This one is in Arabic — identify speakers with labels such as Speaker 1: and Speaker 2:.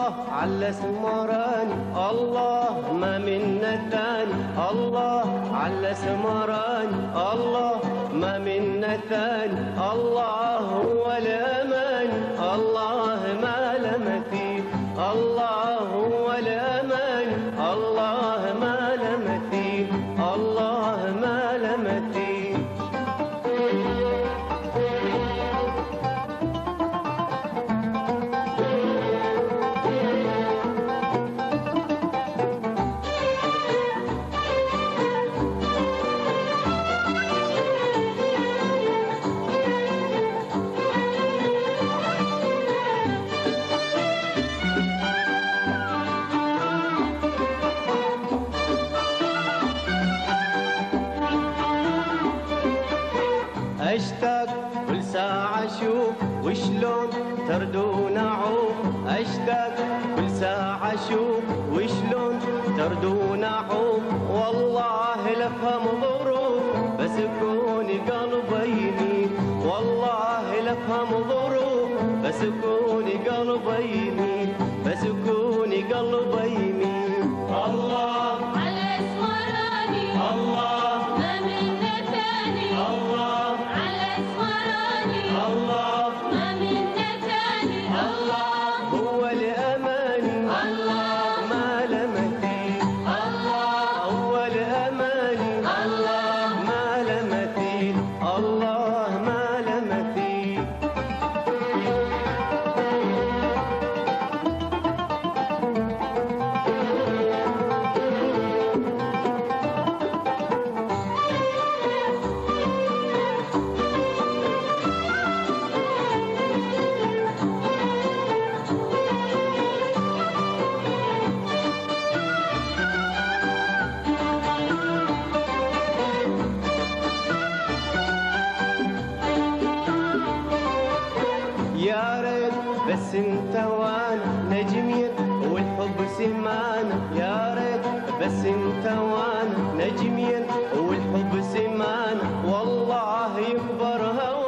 Speaker 1: الله على سمراني، الله ما منا ثاني، الله على سمراني، الله ما منا ثاني، الله هو الأمان، الله ما لمثيل، الله هو الأمان، الله ما لمثيل، الله ما لمثيل. أشتاق كل ساعة أشوف وشلون تردون أعوف، أشتاق كل ساعة أشوف وشلون تردون أعوف، والله لفهم ظروف بس كوني قلبي يميل، والله لفهم ظروف بس كوني قلبي يميل، بس كوني قلبي يميل. الله
Speaker 2: على اسمراني،
Speaker 1: الله
Speaker 2: ما منا ثاني،
Speaker 1: الله الله
Speaker 2: ما منا ثاني، الله
Speaker 1: هو الأمان،
Speaker 2: الله
Speaker 1: ما لمثيل،
Speaker 2: الله
Speaker 1: هو الأمان،
Speaker 2: الله
Speaker 1: ما لمثيل، الله ما لمثيل. يا ريت بس انت وانا نجمين والحب سمانا، يا ريت بس انت وانا نجمين والحب سمانا، والله يكبر هوانا.